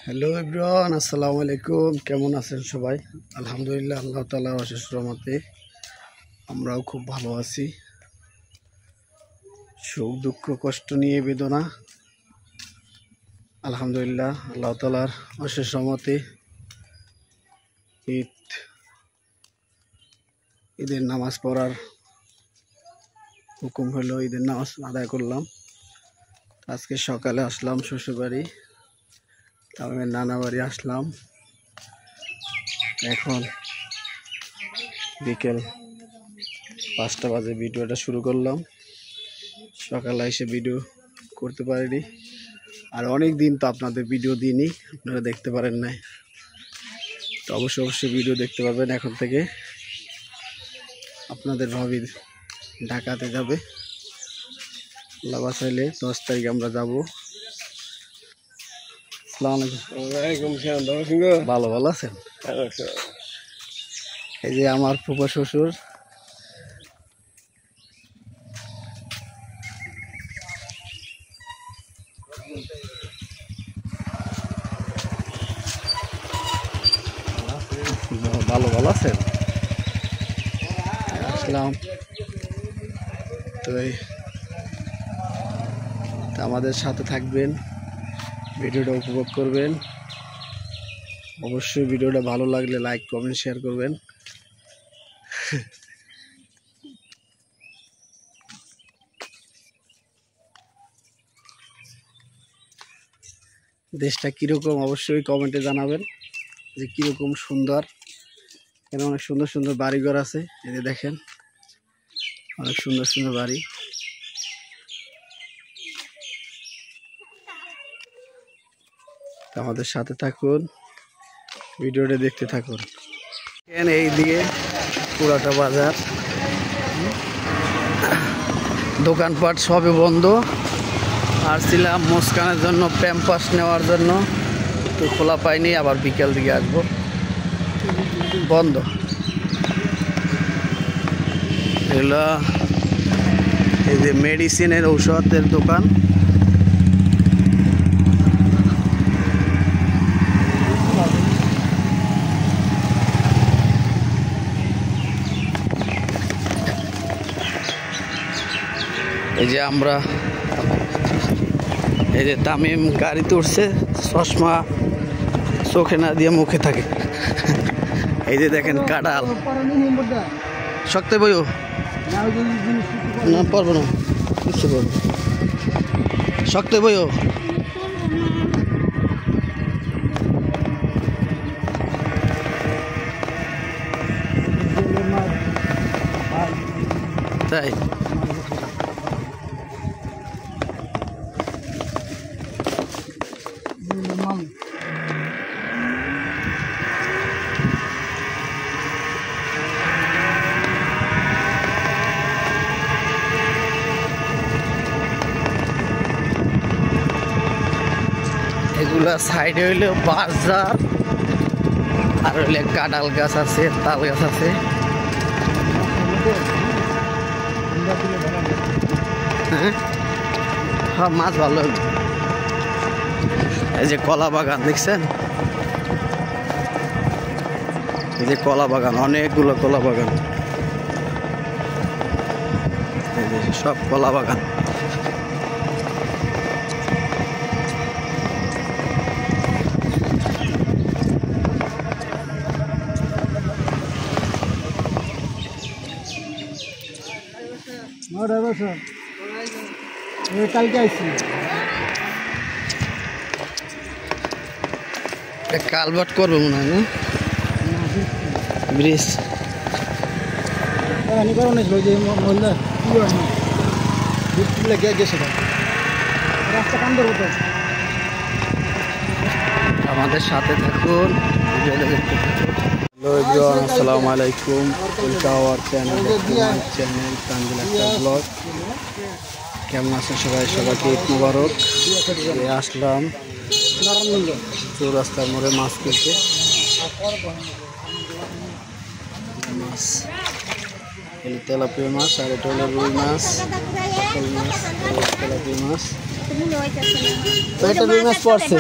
Hello everyone, আসসালামু আলাইকুম। কেমন আছেন সবাই? আলহামদুলিল্লাহ, আল্লাহ তাআলার অশেষ রহমতে আমরাও খুব ভালো আছি। সুখ দুঃখ কষ্ট নিয়ে বেদনা, আলহামদুলিল্লাহ আল্লাহ তাআলার অশেষ রহমতে ঈদের নামাজ পড়ার হুকুম হলো। ঈদের নামাজ আদায় করলাম। আজকে সকালে আসলাম শ্বশুরবাড়ি, তারপরে নানা বাড়ি আসলাম। এখন বিকেল 5টা বাজে ভিডিওটা শুরু করলাম। সকালে এসে ভিডিও করতে পারিনি, আর অনেক দিন তো আপনাদের ভিডিও দিইনি, আপনারা দেখতে পারেন নাই। তো অবশ্যই ভিডিও দেখতে পাবেন। এখন থেকে আপনাদের ভাবি ঢাকাতে যাবে, আল্লাহ বাঁচাইলে 10 তারিখ আমরা যাবো। ভালো ভালো আছেন? এই যে আমার ফুফা শ্বশুর, ভালো ভালো আছেন? আসলাম তো আমাদের সাথে থাকবেন, ভিডিওটা উপভোগ করবেন। অবশ্যই ভিডিওটা ভালো লাগলে লাইক কমেন্ট শেয়ার করবেন। দেশটা কিরকম অবশ্যই কমেন্টে জানাবেন, যে কিরকম সুন্দর। এখানে অনেক সুন্দর সুন্দর বাড়িঘর আছে, এই যে দেখেন অনেক সুন্দর সুন্দর বাড়ি। আমাদের সাথে থাকুন, ভিডিওটা দেখতে থাকুন। এই দিকে পুরাটা বাজার, দোকানপাট সবই বন্ধ। আর ছিলাম মুস্কানের জন্য প্যাম্পাস নেওয়ার জন্য, তো খোলা পাইনি, আবার বিকেল দিকে আসবো, বন্ধ। এগুলো এই যে মেডিসিনের ঔষধের দোকান। এই যে আমরা, এই যে তামিম গাড়িতে উঠছে, চশমা চোখে না দিয়ে মুখে থাকে। এই যে দেখেন কাঁঠাল, শক্ত বইও না, পারবো না, কিছু পারবো, শক্ত বইও। তাই এগুলা সাইডে হইলে বাজার, আর হইলে কাঁঠাল গাছ আছে, তাল গাছ আছে। হ্যাঁ, মাছ ভালো। এই যে কলা বাগান দেখছেন, এই যে কলা বাগান, অনেকগুলো কলা বাগান, এই যে সব কলা বাগান। কালকে আসছি, কালভার্ট করবো মনে হয় না, ব্রিজ আমাদের সাথে থাকুন। হ্যালো এভরিওয়ান, আসসালামু আলাইকুম। Welcome our channel Tanjil Akter vlog. কেমন আছেন সবাই? সবাইকে ঈদ মুবারক। আসলাম চৌরাস্তার মোড়ে মাছ কিনতে। মাছ তেলাপিয়া মাছ, আর এটা হলো রুই মাছ, কাতল মাছ, তেলাপিয়া মাছ। তো এটা রুই মাছ পড়ছে,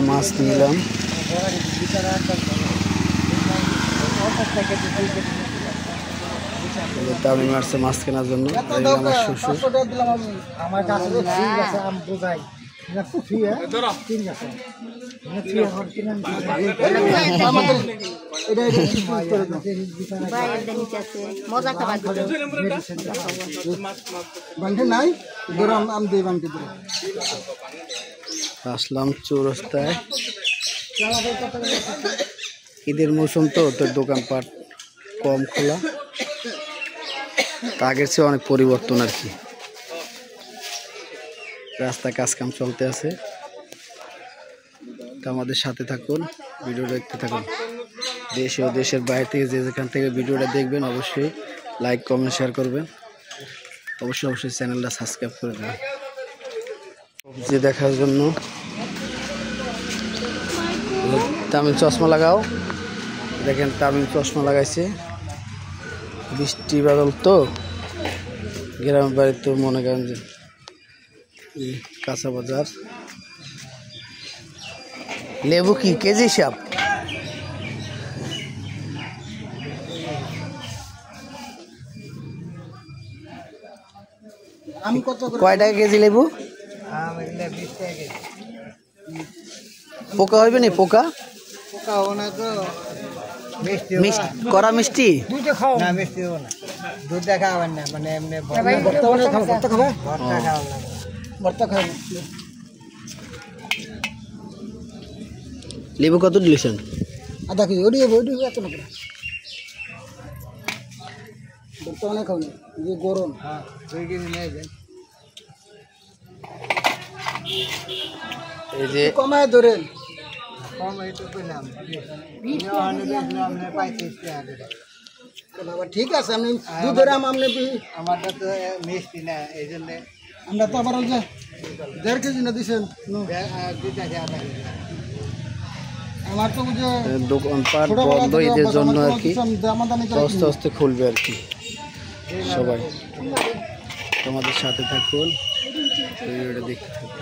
মাছ নিলাম। তামিম আসছে মাছ কেনার জন্য। আমার শ্বশুর আসলাম চৌরাস্তায়। ঈদের মৌসুম তো দোকানপাট কম খোলা, আগের চেয়ে অনেক পরিবর্তন আর কি। রাস্তায় কাজকাম চলতে আছে। তো আমাদের সাথে থাকুন, ভিডিও দেখতে থাকুন। দেশে ও দেশের বাইরে থেকে যে যেখান থেকে ভিডিওটা দেখবেন অবশ্যই লাইক কমেন্ট শেয়ার করবেন। অবশ্যই চ্যানেলটা সাবস্ক্রাইব করে দেবেন সবজি দেখার জন্য। তামিম চশমা লাগাও, দেখেন তামিম চশমা লাগাইছে। বৃষ্টি বাদল তো গ্রামের বাড়ি, তো মনে করেন যে কাঁচা বাজার। লেবু কি কেজি হিসাব? কয় টাকা কেজি লেবু? পোকা হইবে নি? পোকা কড়া মিষ্টি দুধ খাওয়াবেন না, মানে এমনি লেবু কত দিয়েছেন? আধা কেজি। ওডি এত না বর্তমানে খাও না, যে গরম। 2 কেজি নিয়ে যান। এই যে কমায় ধরেন, কম এইটু পেলাম। ঠিক আছে, আপনি দুধের আমনে আমারটা তো মিষ্টি না, এই জন্য আমরা তো আবার ওই যে 1.5 কেজি না দিচ্ছেন। আমার তো দোকানপাট বন্ধ ঈদের জন্য আর কি, আস্তে আস্তে খুলবে আর কি। সবাই তোমাদের সাথে থাকুন, ভিডিওটা দেখতে থাকুন।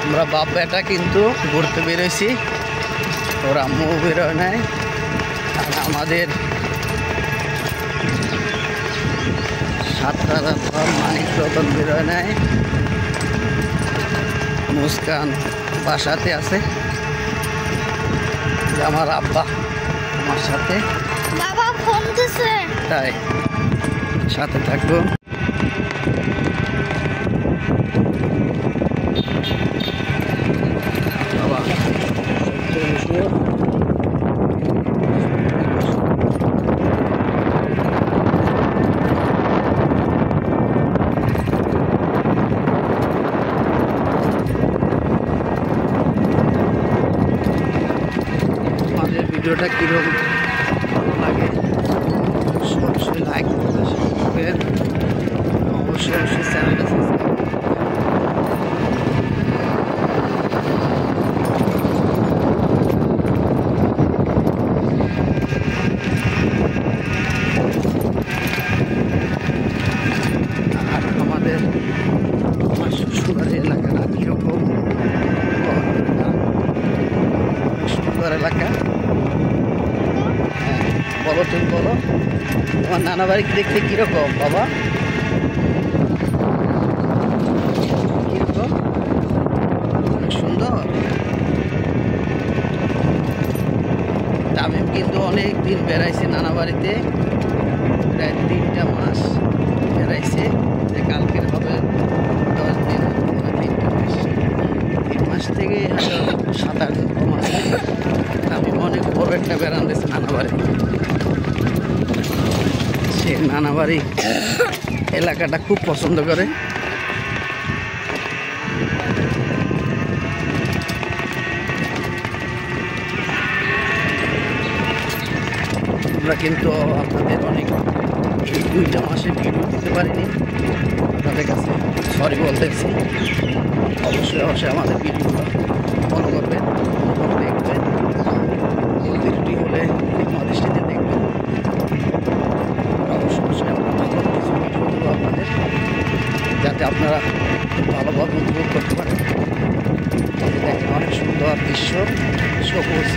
আমরা বাপ বেটা কিন্তু ঘুরতে বেরোইছি, ওর আম্মু বেরোয় নাই। আর আমাদের সাতটা মানিক রতন বেরোয় নাই। মুস্কান বাসাতে আছে, আমার আব্বা আমার সাথে, বাবা ফোন দিছে, তাই সাথে থাকবো। বাবা ভিডিওটা কীরকম লাগে অবশ্যই লাইক করবেন, অবশ্যই চ্যানেলটা সাবস্ক্রাইব। আর আমার শ্বশুরবাড়ির এলাকাটা কীরকম সুন্দর এলাকা। বলো তুমি বলো, তোমার নানা বাড়ি দেখতে কিরকম বাবা? কিরকম? অনেক সুন্দর। তামিম কিন্তু অনেক দিন বেড়াইছে নানা বাড়িতে, প্রায় 3টা মাস বেড়াইছে। যে কালকের হবে 10 দিন, 3টা মাস, 3 মাস থেকে হয়তো 7-8 দিন কম আছে। তামিম অনেক বড় একটা বেড়ান দিয়েছে নানা বাড়ি। সে নানা বাড়ি এলাকাটা খুব পছন্দ করে। আমরা কিন্তু আপনাদের অনেক 2টা মাসে ভিডিও দিতে পারিনি, আপনাদের কাছে সরি বলতেছি। অবশ্যই আমাদের ভিডিওটা ফলো করবেন, দেখবেন, ভিডিওটি হলে দৃষ্টিতে দেখবেন। অবশ্যই যাতে আপনারা ভালোভাবে উপভোগ করতে পারেন। দেখেন অনেক সুন্দর দৃশ্য, সবুজ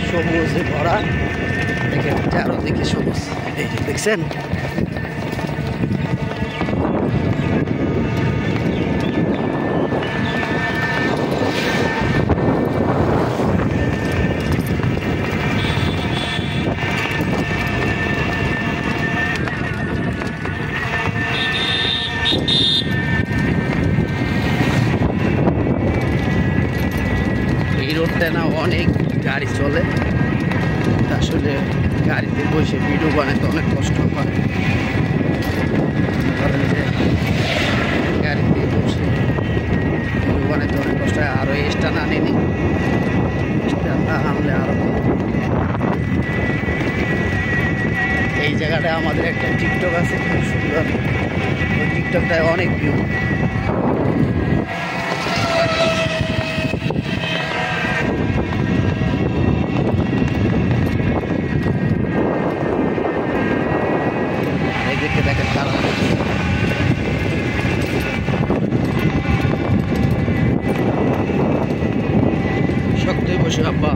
সবুজে ভরা, দেখেন চারদিকে সবুজ। এই যে দেখছেন, এই রোডটা না অনেক গাড়ি চলে, আসলে গাড়িতে বসে ভিডিও বানাতে অনেক কষ্ট হয়। ধরেন যে গাড়িতে বসে ভিডিও বানাতে অনেক কষ্ট হয়। আরও স্ট্যান্ড আনিনি, স্ট্যান্ড আনলে আরও। এই জায়গাটা আমাদের একটা টিকটক আছে খুব সুন্দর, ওই টিকটকটায় অনেক ভিউ। দেখেন কারা শক্তই বসে আব্বা।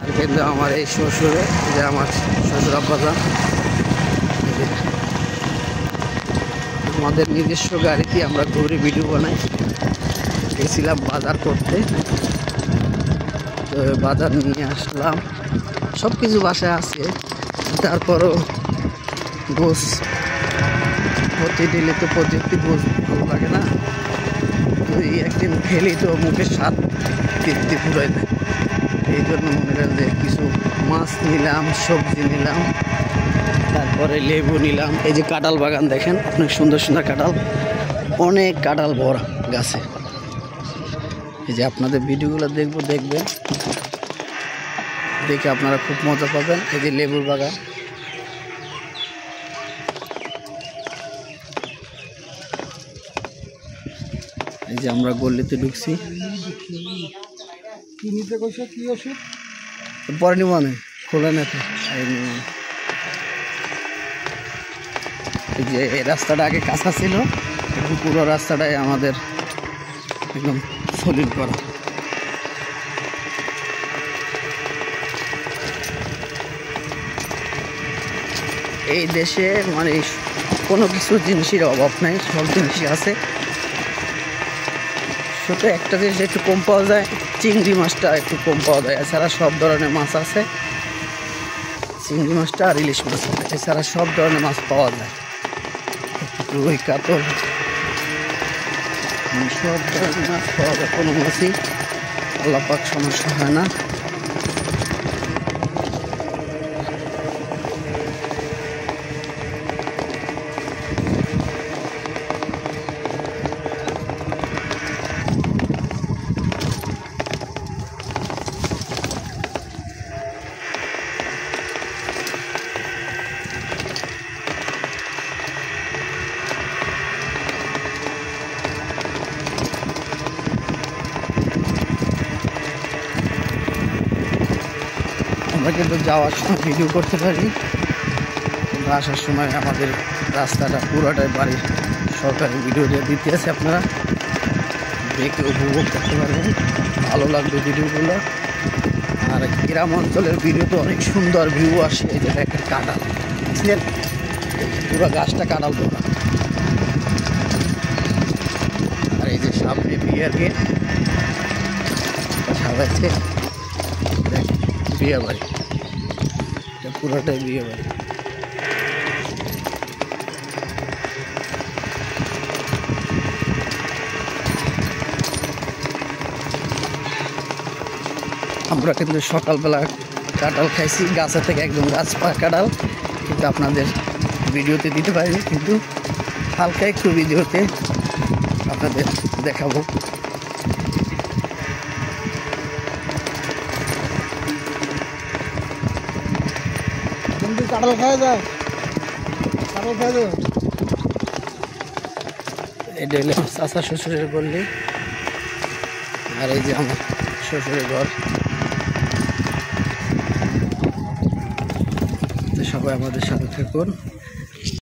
আর কিন্তু আমার এই শ্বশুরে, যে আমার শ্বশুর আব্বাজান, আমাদের নিজস্ব গাড়িতে আমরা ঘুরে ভিডিও বানাই। গেছিলাম বাজার করতে, তো বাজার নিয়ে আসলাম, সব কিছু বাসায় আছে। তারপরও গোস প্রতি দিলে তো প্রযুক্তি গোস ভালো লাগে না, ওই একদিন খেলেই তো মুখের স্বাদ তৃপ্তি ফুরাই দেয়। এই জন্য মনে করেন যে কিছু মাছ নিলাম, সবজি নিলাম, তারপরে লেবু নিলাম। এই যে কাঁঠাল বাগান দেখেন, অনেক সুন্দর সুন্দর কাঁঠাল, অনেক কাঁঠাল ভরা গাছে। এই যে আপনাদের ভিডিওগুলো দেখবেন, দেখে আপনারা খুব মজা পাবেন। এই যে লেবুর বাগান, এই যে আমরা গল্লিতে ঢুকছি। পরে নিব না, খোলা না তো। এই যে এই রাস্তাটা আগে কাঁচা ছিল, এখন পুরো রাস্তাটাই আমাদের একদম সলিড করা। এই দেশে মানে কোনো কিছু জিনিসের অভাব নাই, সব জিনিসই আছে। শুধু একটা জিনিস একটু কম পাওয়া যায়, চিংড়ি মাছটা একটু কম পাওয়া যায়। এছাড়া সব ধরনের মাছ আছে, চিংড়ি মাছটা আর ইলিশ মাছ, এছাড়া সব ধরনের মাছ পাওয়া যায়। রুই, কাতল, সব ধরনের মাছ পাওয়া যায়, কোনো মাছই আল্লাহ পাক সমস্যা হয় না। আমরা কিন্তু যাওয়ার সময় ভিডিও করতে পারি, কিন্তু আসার সময় আমাদের রাস্তাটা পুরোটাই বাড়ির সরকারি ভিডিও দিতে আছে, আপনারা দেখে উপভোগ করতে পারবেন, ভালো লাগবে ভিডিওগুলো। আর গ্রাম অঞ্চলের ভিডিও তো অনেক সুন্দর ভিউ আসে। এই যে একটা কাঁঠাল, বুঝলেন, পুরো গাছটা কাঁঠাল তোলা। আর এই যে সামনে বিয়ের গেট সাজাচ্ছে, বিয়ে বাড়ি, এটা পুরোটাই বিয়ে বাড়ি। আমরা কিন্তু সকালবেলা কাঁঠাল খাইছি গাছের থেকে, একদম গাছ পাকা কাঁঠাল, কিন্তু আপনাদের ভিডিওতে দিতে পারিনি, কিন্তু হালকা একটু ভিডিওতে আপনাদের দেখাবো। কাঁঠাল খাওয়া যায়, কাঁঠাল খাওয়া যায়। এটা হলে আমার চাচা শ্বশুরের গল্লি, আর এই যে আমার শ্বশুরের ঘর। আমাদের সাথে থাকুন।